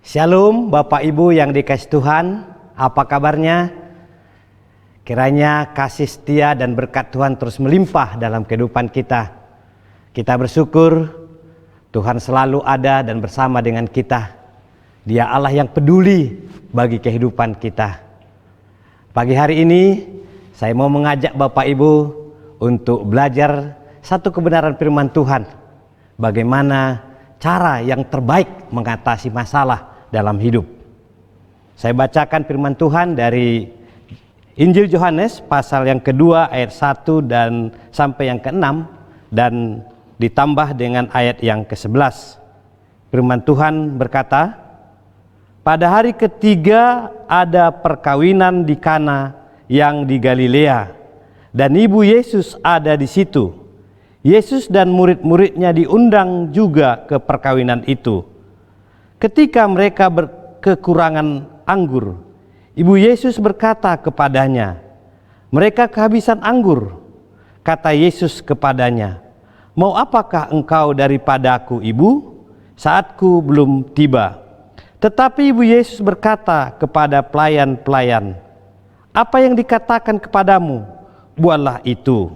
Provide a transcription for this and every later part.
Shalom Bapak Ibu yang dikasihi Tuhan, apa kabarnya? Kiranya kasih setia dan berkat Tuhan terus melimpah dalam kehidupan kita. Kita bersyukur Tuhan selalu ada dan bersama dengan kita. Dia Allah yang peduli bagi kehidupan kita. Pagi hari ini saya mau mengajak Bapak Ibu untuk belajar satu kebenaran firman Tuhan. Bagaimana cara yang terbaik mengatasi masalah dalam hidup. Saya bacakan firman Tuhan dari Injil Yohanes pasal yang kedua ayat 1 dan sampai yang ke-6 dan ditambah dengan ayat yang ke-11. Firman Tuhan berkata, pada hari ketiga ada perkawinan di Kana yang di Galilea dan ibu Yesus ada di situ. Yesus dan murid-muridnya diundang juga ke perkawinan itu. Ketika mereka kekurangan anggur, ibu Yesus berkata kepadanya, mereka kehabisan anggur. Kata Yesus kepadanya, mau apakah engkau daripadaku, ibu? Saatku belum tiba. Tetapi ibu Yesus berkata kepada pelayan-pelayan, apa yang dikatakan kepadamu, buatlah itu.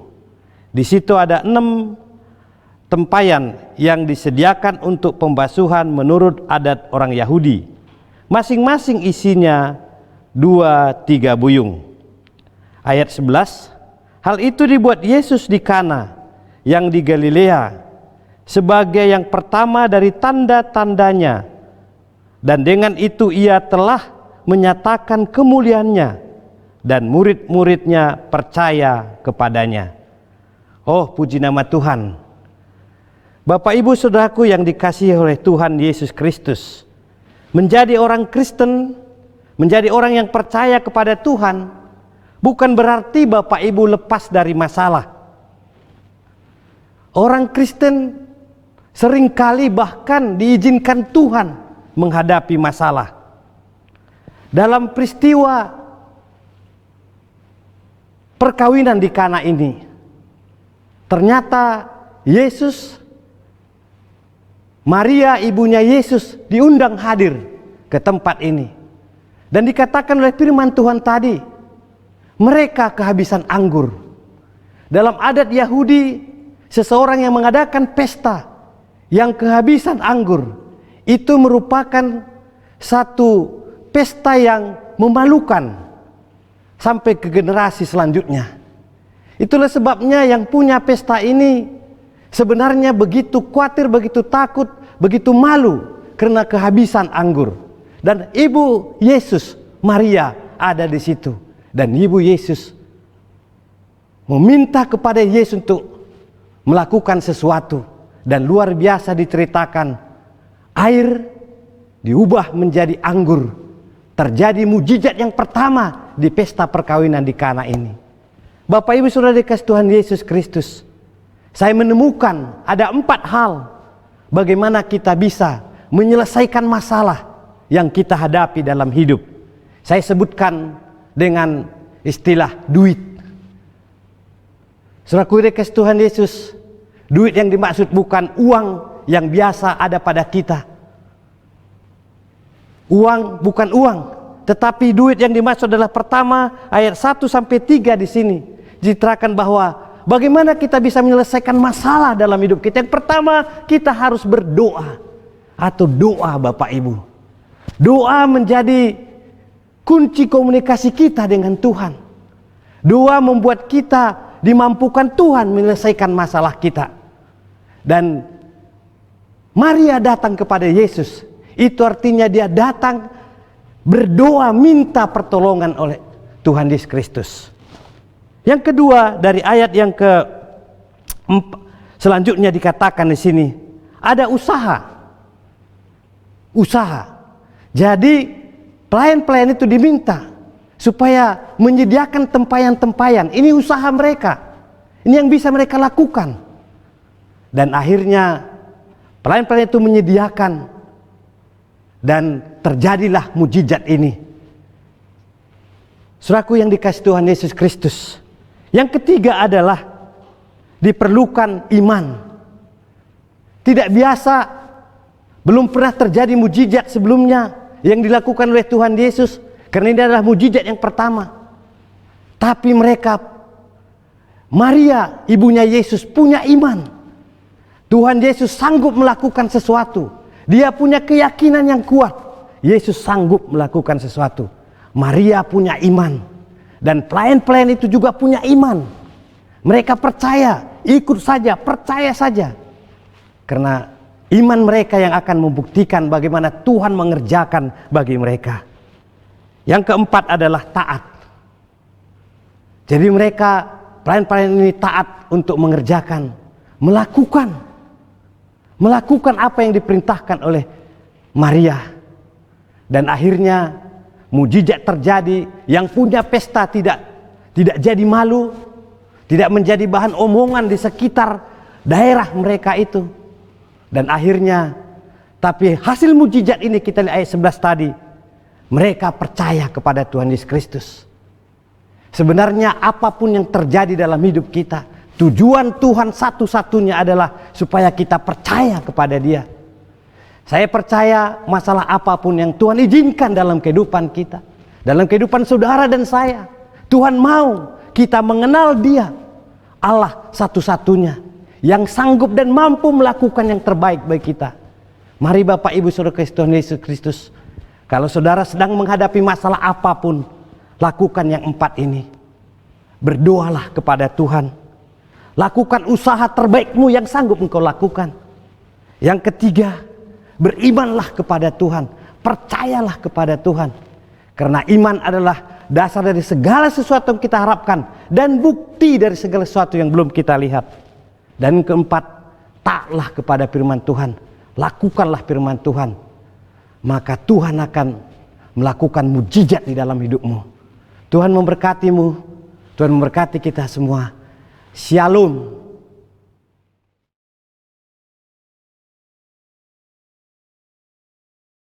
Di situ ada 6 tempayan yang disediakan untuk pembasuhan menurut adat orang Yahudi. Masing-masing isinya 2-3 buyung. Ayat 11, hal itu dibuat Yesus di Kana yang di Galilea sebagai yang pertama dari tanda-tandanya, dan dengan itu ia telah menyatakan kemuliaannya dan murid-muridnya percaya kepadanya. Oh, puji nama Tuhan. Bapak Ibu Saudaraku yang dikasihi oleh Tuhan Yesus Kristus, menjadi orang Kristen, menjadi orang yang percaya kepada Tuhan, bukan berarti Bapak Ibu lepas dari masalah. Orang Kristen seringkali bahkan diizinkan Tuhan menghadapi masalah. Dalam peristiwa perkawinan di Kana ini, ternyata Yesus, Maria ibunya Yesus diundang hadir ke tempat ini. Dan dikatakan oleh firman Tuhan tadi, mereka kehabisan anggur. Dalam adat Yahudi, seseorang yang mengadakan pesta yang kehabisan anggur, itu merupakan satu pesta yang memalukan sampai ke generasi selanjutnya. Itulah sebabnya yang punya pesta ini sebenarnya begitu khawatir, begitu takut, begitu malu karena kehabisan anggur. Dan ibu Yesus, Maria, ada di situ. Dan ibu Yesus meminta kepada Yesus untuk melakukan sesuatu. Dan luar biasa diceritakan, air diubah menjadi anggur. Terjadi mujizat yang pertama di pesta perkawinan di Kana ini. Bapak Ibu Saudara dikasihi Tuhan Yesus Kristus, saya menemukan ada 4 hal bagaimana kita bisa menyelesaikan masalah yang kita hadapi dalam hidup. Saya sebutkan dengan istilah duit. Saudaraku dikasihi Tuhan Yesus, duit yang dimaksud bukan uang yang biasa ada pada kita. Uang bukan uang, tetapi duit yang dimaksud adalah pertama ayat 1-3 di sini. Diterangkan bahwa bagaimana kita bisa menyelesaikan masalah dalam hidup kita. Yang pertama, kita harus berdoa atau doa Bapak Ibu. Doa menjadi kunci komunikasi kita dengan Tuhan. Doa membuat kita dimampukan Tuhan menyelesaikan masalah kita. Dan Maria datang kepada Yesus. Itu artinya dia datang berdoa minta pertolongan oleh Tuhan Yesus Kristus. Yang kedua, dari ayat yang selanjutnya dikatakan di sini, ada usaha. Usaha. Jadi pelayan-pelayan itu diminta supaya menyediakan tempayan-tempayan. Ini usaha mereka. Ini yang bisa mereka lakukan. Dan akhirnya pelayan-pelayan itu menyediakan dan terjadilah mujizat ini. Saudaraku yang dikasihi Tuhan Yesus Kristus, yang ketiga adalah diperlukan iman. Tidak biasa, belum pernah terjadi mujizat sebelumnya. yang dilakukan oleh Tuhan Yesus, karena ini adalah mujizat yang pertama. Tapi mereka, Maria ibunya Yesus, punya iman. Tuhan Yesus sanggup melakukan sesuatu. Dia punya keyakinan yang kuat. Yesus sanggup melakukan sesuatu. Maria punya iman. Dan pelayan-pelayan itu juga punya iman. Mereka percaya, ikut saja, percaya saja. Karena iman mereka yang akan membuktikan bagaimana Tuhan mengerjakan bagi mereka. Yang keempat adalah taat. Jadi mereka, pelayan-pelayan ini taat untuk mengerjakan, melakukan apa yang diperintahkan oleh Maria. Dan akhirnya mujizat terjadi, yang punya pesta tidak jadi malu, tidak menjadi bahan omongan di sekitar daerah mereka itu. Dan akhirnya, tapi hasil mujizat ini kita lihat ayat 11 tadi, mereka percaya kepada Tuhan Yesus Kristus. Sebenarnya apapun yang terjadi dalam hidup kita, tujuan Tuhan satu-satunya adalah supaya kita percaya kepada Dia. Saya percaya masalah apapun yang Tuhan izinkan dalam kehidupan kita, dalam kehidupan saudara dan saya, Tuhan mau kita mengenal Dia, Allah satu-satunya yang sanggup dan mampu melakukan yang terbaik bagi kita. Mari Bapak Ibu Saudara Tuhan Yesus Kristus, kalau saudara sedang menghadapi masalah apapun, lakukan yang 4 ini. Berdoalah kepada Tuhan. Lakukan usaha terbaikmu yang sanggup engkau lakukan. Yang ketiga, berimanlah kepada Tuhan. Percayalah kepada Tuhan. Karena iman adalah dasar dari segala sesuatu yang kita harapkan. Dan bukti dari segala sesuatu yang belum kita lihat. Dan yang keempat, taatlah kepada firman Tuhan. Lakukanlah firman Tuhan. Maka Tuhan akan melakukan mujizat di dalam hidupmu. Tuhan memberkatimu, Tuhan memberkati kita semua. Shalom.